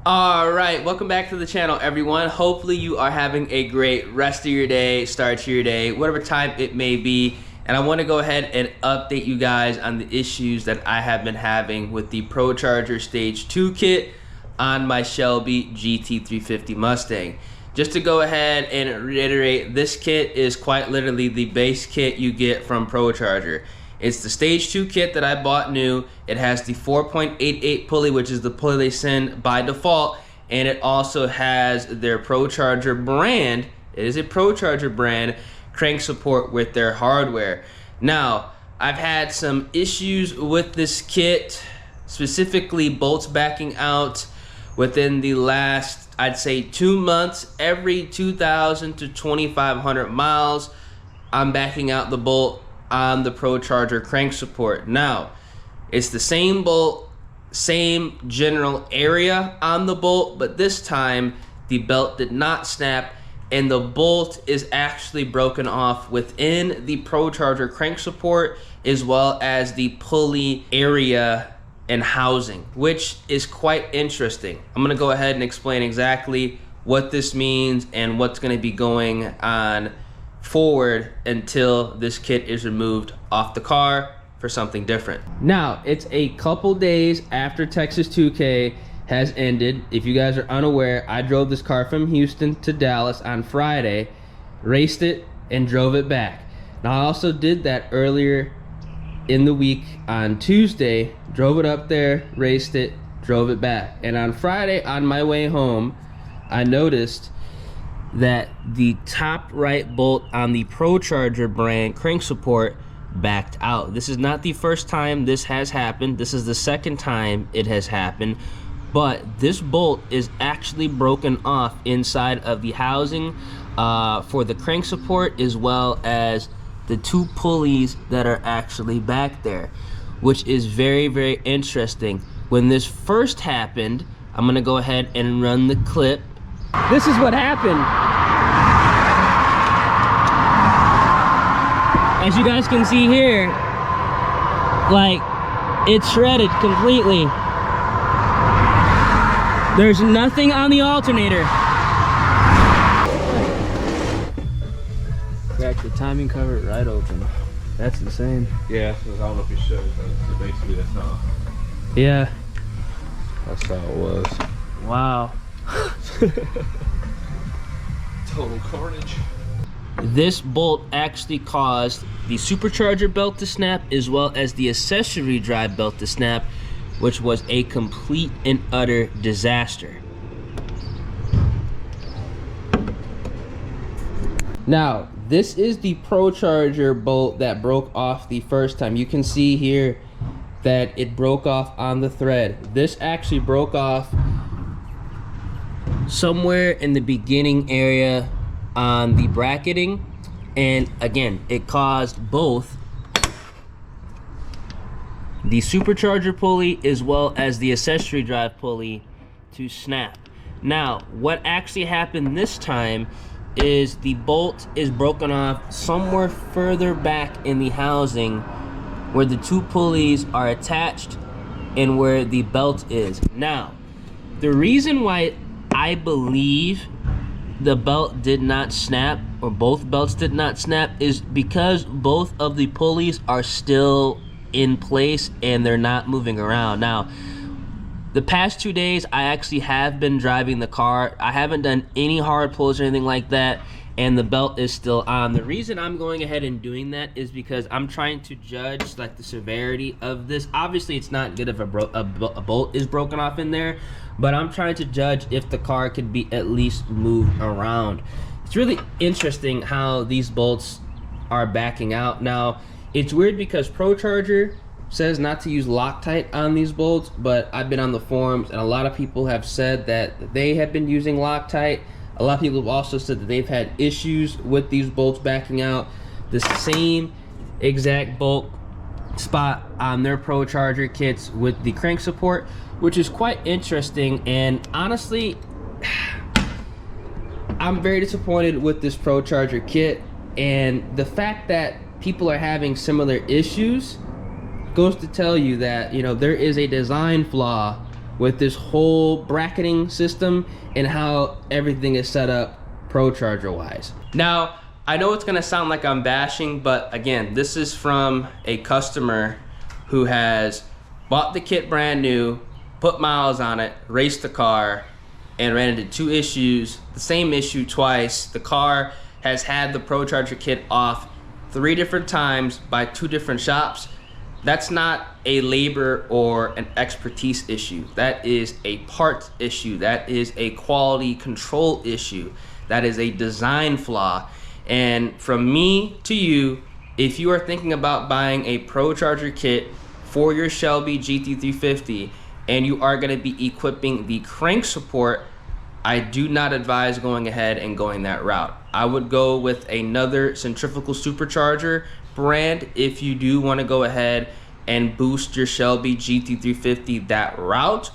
All right, welcome back to the channel, everyone. Hopefully you are having a great rest of your day, start to your day, whatever time it may be. And I want to go ahead and update you guys on the issues that I have been having with the ProCharger Stage 2 kit on my Shelby GT350 Mustang. Just to go ahead and reiterate, this kit is quite literally the base kit you get from ProCharger. It's the Stage 2 kit that I bought new. It has the 4.88 pulley, which is the pulley they send by default, and it also has their ProCharger brand. It is a ProCharger brand crank support with their hardware. Now, I've had some issues with this kit, specifically bolts backing out within the last, I'd say, 2 months. Every 2,000 to 2,500 miles, I'm backing out the bolt on the ProCharger crank support. Now, it's the same bolt, same general area on the bolt, but this time the belt did not snap and the bolt is actually broken off within the ProCharger crank support as well as the pulley area and housing, which is quite interesting. I'm gonna go ahead and explain exactly what this means and what's gonna be going on forward until this kit is removed off the car for something different. Now, it's a couple days after Texas 2K has ended. If you guys are unaware, I drove this car from Houston to Dallas on Friday, raced it, and drove it back. Now, I also did that earlier in the week on Tuesday, drove it up there, raced it, drove it back. And on Friday, on my way home, I noticed that the top right bolt on the ProCharger brand crank support backed out. This is not the first time this has happened. This is the second time it has happened. But this bolt is actually broken off inside of the housing for the crank support, as well as the two pulleys that are actually back there, which is very, very interesting. When this first happened, I'm gonna go ahead and run the clip. This is what happened. As you guys can see here, like, it's shredded completely. There's nothing on the alternator. Cracked the timing cover right open. That's insane. Yeah, I don't know if it shows, but basically that's how. Yeah. That's how it was. Wow. Total carnage. This bolt actually caused the Supercharger belt to snap, as well as the accessory drive belt to snap, which was a complete and utter disaster. Now, this is the ProCharger bolt that broke off the first time. You can see here that it broke off on the thread. This actually broke off somewhere in the beginning area on the bracketing, and again, it caused both the Supercharger pulley as well as the accessory drive pulley to snap. Now, what actually happened this time is the bolt is broken off somewhere further back in the housing where the two pulleys are attached and where the belt is. Now, the reason why I believe the belt did not snap, or both belts did not snap, is because both of the pulleys are still in place and they're not moving around. Now, the past 2 days I actually have been driving the car. I haven't done any hard pulls or anything like that, and the belt is still on. The reason I'm going ahead and doing that is because I'm trying to judge like the severity of this. Obviously it's not good if a bolt is broken off in there, but I'm trying to judge if the car could be at least moved around. It's really interesting how these bolts are backing out. Now, it's weird because ProCharger says not to use Loctite on these bolts, but I've been on the forums and a lot of people have said that they have been using Loctite. A lot of people have also said that they've had issues with these bolts backing out. The same exact bolt spot on their ProCharger kits with the crank support, which is quite interesting. And honestly, I'm very disappointed with this ProCharger kit, and the fact that people are having similar issues goes to tell you that, you know, there is a design flaw with this whole bracketing system and how everything is set up ProCharger wise. Now, I know it's gonna sound like I'm bashing, but again, this is from a customer who has bought the kit brand new, put miles on it, raced the car, and ran into 2 issues, the same issue twice. The car has had the ProCharger kit off 3 different times by 2 different shops. That's not a labor or an expertise issue. That is a part issue. That is a quality control issue. That is a design flaw. And from me to you, if you are thinking about buying a ProCharger kit for your Shelby GT350 and you are gonna be equipping the crank support, I do not advise going ahead and going that route. I would go with another centrifugal supercharger brand if you do want to go ahead and boost your Shelby GT350 that route,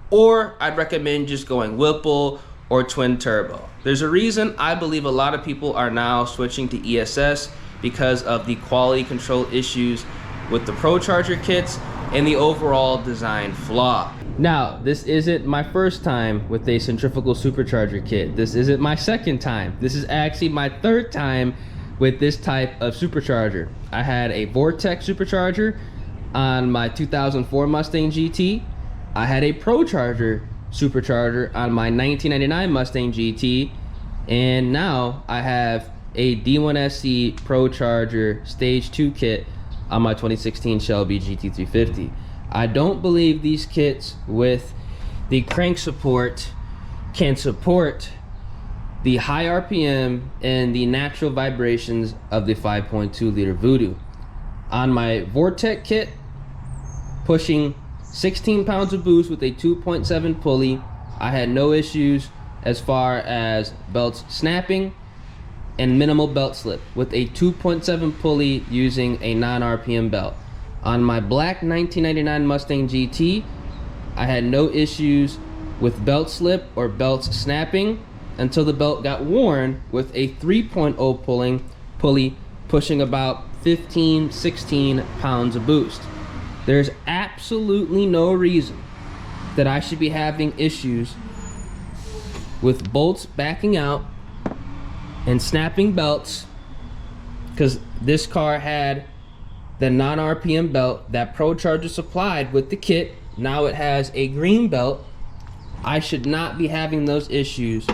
or I'd recommend just going Whipple or twin turbo. There's a reason I believe a lot of people are now switching to ESS because of the quality control issues with the ProCharger kits and the overall design flaw. Now, this isn't my first time with a centrifugal supercharger kit. This isn't my second time. This is actually my 3rd time with this type of supercharger. I had a Vortex supercharger on my 2004 Mustang GT. I had a ProCharger supercharger on my 1999 Mustang GT. And now I have a D1SC ProCharger Stage 2 kit on my 2016 Shelby GT350. I don't believe these kits with the crank support can support the high RPM and the natural vibrations of the 5.2 liter Voodoo. On my Vortex kit, pushing 16 pounds of boost with a 2.7 pulley, I had no issues as far as belts snapping and minimal belt slip with a 2.7 pulley using a non-RPM belt. On my black 1999 Mustang GT, I had no issues with belt slip or belts snapping until the belt got worn with a 3.0 pulley pushing about 16 pounds of boost. There's absolutely no reason that I should be having issues with bolts backing out and snapping belts, because this car had the non-RPM belt that ProCharger supplied with the kit. Now it has a green belt. I should not be having those issues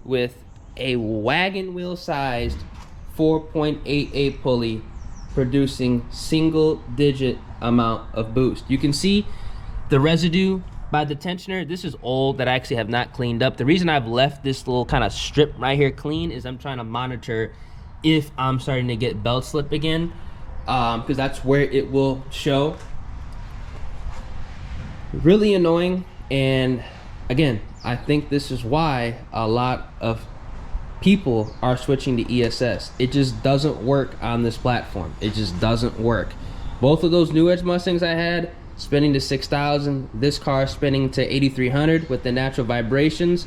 with a wagon wheel sized 4.88 pulley producing single digit amount of boost. You can see the residue by the tensioner. This is old that I actually have not cleaned up. The reason I've left this little kind of strip right here clean is I'm trying to monitor if I'm starting to get belt slip again, because that's where it will show. Really annoying. And again, I think this is why a lot of people are switching to ESS. It just doesn't work on this platform. It just doesn't work. Both of those New Edge Mustangs I had spinning to 6,000, this car spinning to 8,300 with the natural vibrations.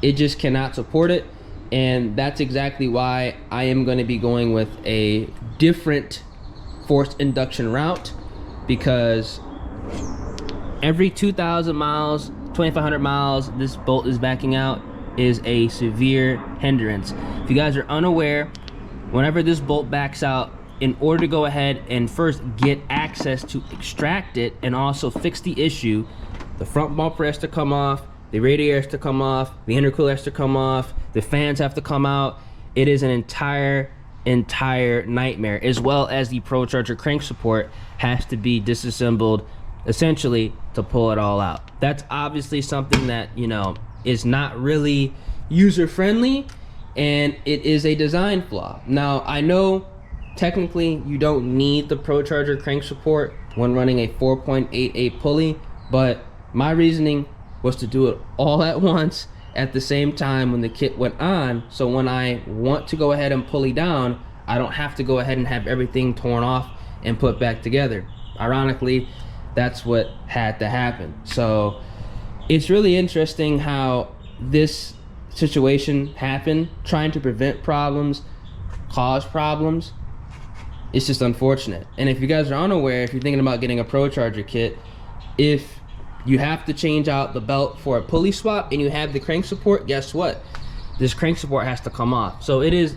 It just cannot support it, and that's exactly why I am going to be going with a different forced induction route, because every 2,000 miles, 2,500 miles, this bolt is backing out is a severe hindrance. If you guys are unaware, whenever this bolt backs out, in order to go ahead and first get access to extract it and also fix the issue, the front bumper has to come off, the radiator has to come off, the intercooler has to come off, the fans have to come out. It is an entire nightmare, as well as the ProCharger crank support has to be disassembled essentially to pull it all out. That's obviously something that, you know, is not really user friendly, and it is a design flaw. Now, I know technically you don't need the ProCharger crank support when running a 4.88 pulley, but my reasoning was to do it all at once at the same time when the kit went on, so when I want to go ahead and pulley down, I don't have to go ahead and have everything torn off and put back together. Ironically, that's what had to happen. So it's really interesting how this situation happened. Trying to prevent problems cause problems. It's just unfortunate. And if you guys are unaware, if you're thinking about getting a ProCharger kit, if you have to change out the belt for a pulley swap, and you have the crank support, guess what? This crank support has to come off. So it is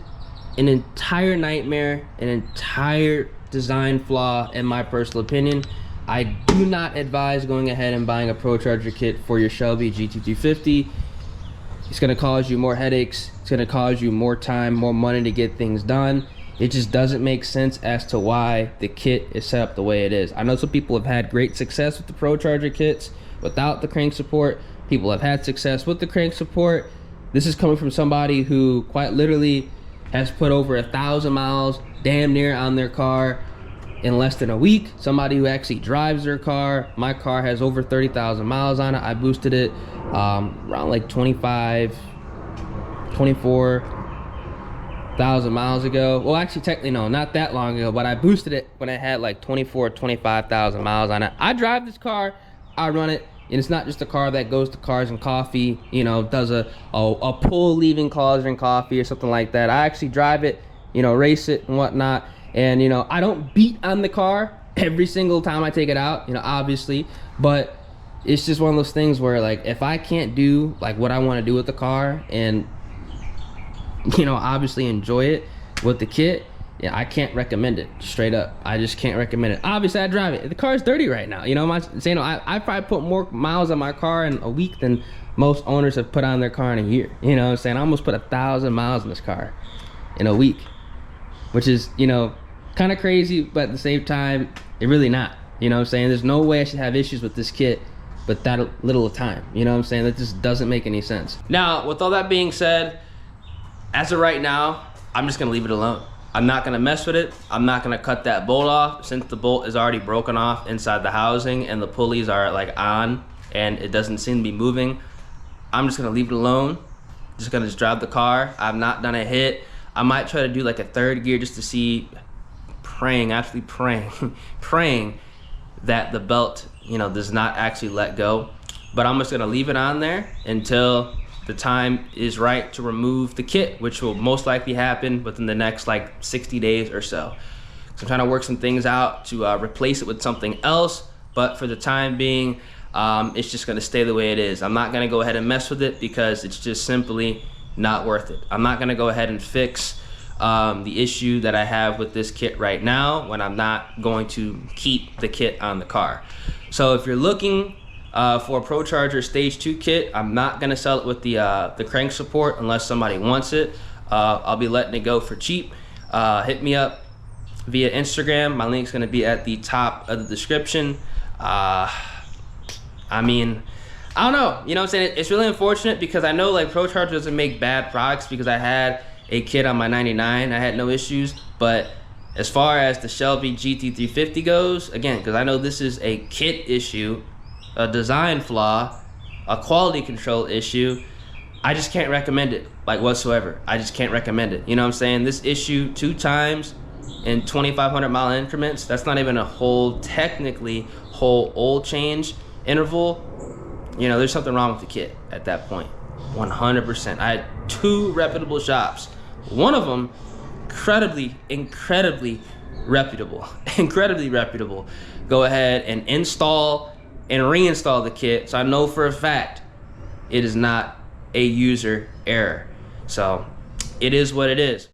an entire nightmare, an entire design flaw in my personal opinion. I do not advise going ahead and buying a ProCharger kit for your Shelby GT350. It's gonna cause you more headaches. It's gonna cause you more time, more money to get things done. It just doesn't make sense as to why the kit is set up the way it is. I know some people have had great success with the ProCharger kits without the crank support. People have had success with the crank support. This is coming from somebody who quite literally has put over 1,000 miles damn near on their car in less than a week. Somebody who actually drives their car. My car has over 30,000 miles on it. I boosted it around like 24,000 miles ago. Well, actually, technically, no, not that long ago, but I boosted it when it had like 25,000 miles on it. I drive this car, I run it, and it's not just a car that goes to Cars and Coffee, you know, does a pull leaving Cars and Coffee or something like that. I actually drive it, you know, race it and whatnot. And, you know, I don't beat on the car every single time I take it out, you know, obviously, but it's just one of those things where, like, if I can't do like what I want to do with the car and, you know, obviously enjoy it with the kit, yeah, I can't recommend it, straight up. I just can't recommend it. Obviously, I drive it. The car's dirty right now. You know, I probably put more miles on my car in a week than most owners have put on their car in a year. You know what I'm saying? I almost put 1,000 miles in this car in a week, which is, you know, kind of crazy, but at the same time, it really not. You know what I'm saying? There's no way I should have issues with this kit but that little time. You know what I'm saying? That just doesn't make any sense. Now, with all that being said, as of right now, I'm just gonna leave it alone. I'm not gonna mess with it. I'm not gonna cut that bolt off since the bolt is already broken off inside the housing and the pulleys are like on and it doesn't seem to be moving. I'm just gonna leave it alone. Just gonna drive the car. I've not done a hit. I might try to do like a third gear just to see, praying that the belt, you know, does not actually let go. But I'm just gonna leave it on there until the time is right to remove the kit, which will most likely happen within the next like 60 days or so. So I'm trying to work some things out to replace it with something else, but for the time being, it's just gonna stay the way it is. I'm not gonna go ahead and mess with it because it's just simply not worth it. I'm not gonna go ahead and fix the issue that I have with this kit right now when I'm not going to keep the kit on the car. So if you're looking for a ProCharger Stage 2 kit, I'm not gonna sell it with the crank support unless somebody wants it. I'll be letting it go for cheap. Hit me up via Instagram. My link's gonna be at the top of the description. I mean, I don't know, you know what I'm saying? It's really unfortunate because I know like ProCharger doesn't make bad products because I had a kit on my 99, I had no issues, but as far as the Shelby GT350 goes, again, because I know this is a kit issue, a design flaw, a quality control issue, I just can't recommend it, like whatsoever. I just can't recommend it. You know what I'm saying? This issue 2 times in 2,500 mile increments, that's not even a whole, technically, whole oil change interval. You know, there's something wrong with the kit at that point, 100%. I had 2 reputable shops. One of them, incredibly reputable, go ahead and install and reinstall the kit, so I know for a fact it is not a user error. So it is what it is.